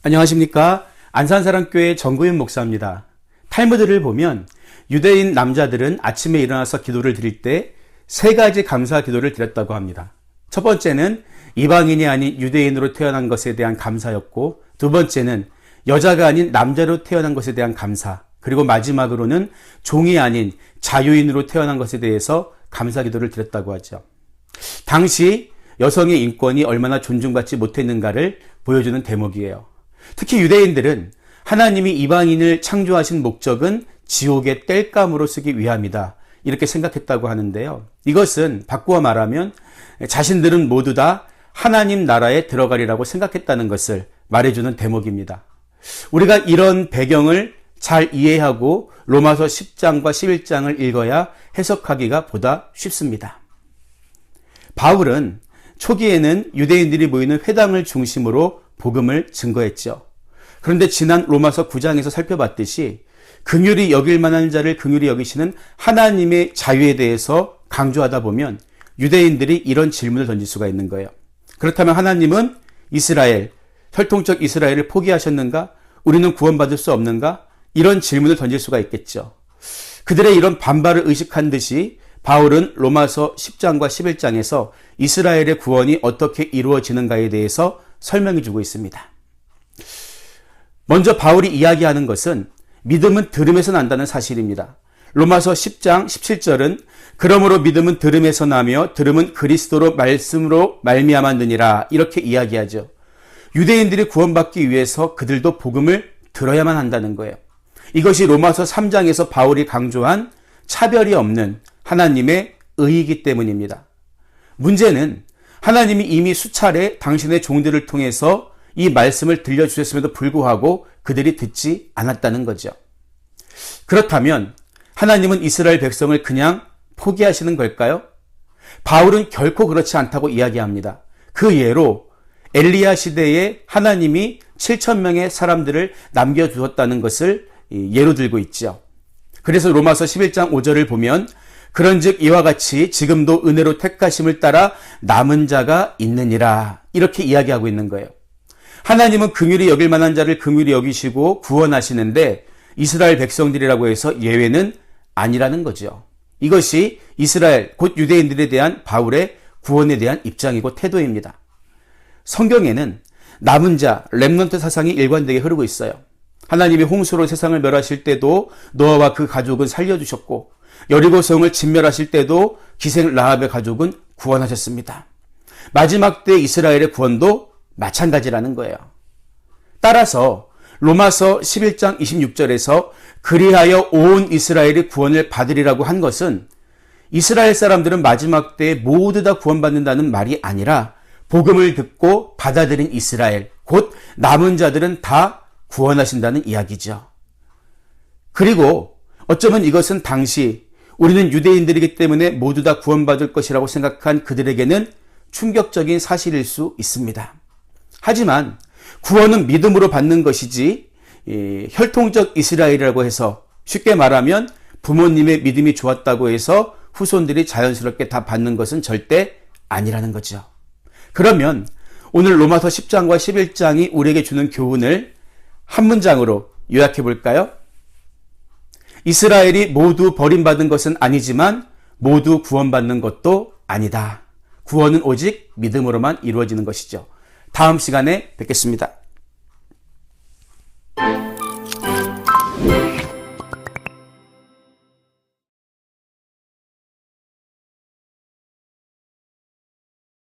안녕하십니까. 안산사랑교회 정구윤 목사입니다. 탈무드를 보면 유대인 남자들은 아침에 일어나서 기도를 드릴 때 세 가지 감사 기도를 드렸다고 합니다. 첫 번째는 이방인이 아닌 유대인으로 태어난 것에 대한 감사였고, 두 번째는 여자가 아닌 남자로 태어난 것에 대한 감사, 그리고 마지막으로는 종이 아닌 자유인으로 태어난 것에 대해서 감사 기도를 드렸다고 하죠. 당시 여성의 인권이 얼마나 존중받지 못했는가를 보여주는 대목이에요. 특히 유대인들은 하나님이 이방인을 창조하신 목적은 지옥의 땔감으로 쓰기 위함이다, 이렇게 생각했다고 하는데요. 이것은 바꾸어 말하면 자신들은 모두 다 하나님 나라에 들어가리라고 생각했다는 것을 말해주는 대목입니다. 우리가 이런 배경을 잘 이해하고 로마서 10장과 11장을 읽어야 해석하기가 보다 쉽습니다. 바울은 초기에는 유대인들이 모이는 회당을 중심으로 복음을 증거했죠. 그런데 지난 로마서 9장에서 살펴봤듯이 긍휼히 여길 만한 자를 긍휼히 여기시는 하나님의 자유에 대해서 강조하다 보면 유대인들이 이런 질문을 던질 수가 있는 거예요. 그렇다면 하나님은 이스라엘, 혈통적 이스라엘을 포기하셨는가? 우리는 구원받을 수 없는가? 이런 질문을 던질 수가 있겠죠. 그들의 이런 반발을 의식한 듯이 바울은 로마서 10장과 11장에서 이스라엘의 구원이 어떻게 이루어지는가에 대해서 설명해 주고 있습니다. 먼저 바울이 이야기하는 것은 믿음은 들음에서 난다는 사실입니다. 로마서 10장 17절은 그러므로 믿음은 들음에서 나며 들음은 그리스도로 말씀으로 말미암았느니라, 이렇게 이야기하죠. 유대인들이 구원받기 위해서 그들도 복음을 들어야만 한다는 거예요. 이것이 로마서 3장에서 바울이 강조한 차별이 없는 하나님의 의이기 때문입니다. 문제는 하나님이 이미 수차례 당신의 종들을 통해서 이 말씀을 들려주셨음에도 불구하고 그들이 듣지 않았다는 거죠. 그렇다면 하나님은 이스라엘 백성을 그냥 포기하시는 걸까요? 바울은 결코 그렇지 않다고 이야기합니다. 그 예로 엘리야 시대에 하나님이 7,000명의 사람들을 남겨두었다는 것을 예로 들고 있죠. 그래서 로마서 11장 5절을 보면 그런즉 이와 같이 지금도 은혜로 택하심을 따라 남은 자가 있느니라, 이렇게 이야기하고 있는 거예요. 하나님은 긍휼히 여길 만한 자를 긍휼히 여기시고 구원하시는데 이스라엘 백성들이라고 해서 예외는 아니라는 거죠. 이것이 이스라엘, 곧 유대인들에 대한 바울의 구원에 대한 입장이고 태도입니다. 성경에는 남은 자, 렘넌트 사상이 일관되게 흐르고 있어요. 하나님이 홍수로 세상을 멸하실 때도 노아와 그 가족은 살려주셨고, 여리고 성을 진멸하실 때도 기생 라합의 가족은 구원하셨습니다. 마지막 때 이스라엘의 구원도 마찬가지라는 거예요. 따라서 로마서 11장 26절에서 그리하여 온 이스라엘이 구원을 받으리라고 한 것은 이스라엘 사람들은 마지막 때에 모두 다 구원받는다는 말이 아니라 복음을 듣고 받아들인 이스라엘, 곧 남은 자들은 다 구원하신다는 이야기죠. 그리고 어쩌면 이것은 당시 우리는 유대인들이기 때문에 모두 다 구원받을 것이라고 생각한 그들에게는 충격적인 사실일 수 있습니다. 하지만 구원은 믿음으로 받는 것이지 혈통적 이스라엘이라고 해서, 쉽게 말하면 부모님의 믿음이 좋았다고 해서 후손들이 자연스럽게 다 받는 것은 절대 아니라는 거죠. 그러면 오늘 로마서 10장과 11장이 우리에게 주는 교훈을 한 문장으로 요약해 볼까요? 이스라엘이 모두 버림받은 것은 아니지만 모두 구원받는 것도 아니다. 구원은 오직 믿음으로만 이루어지는 것이죠. 다음 시간에 뵙겠습니다.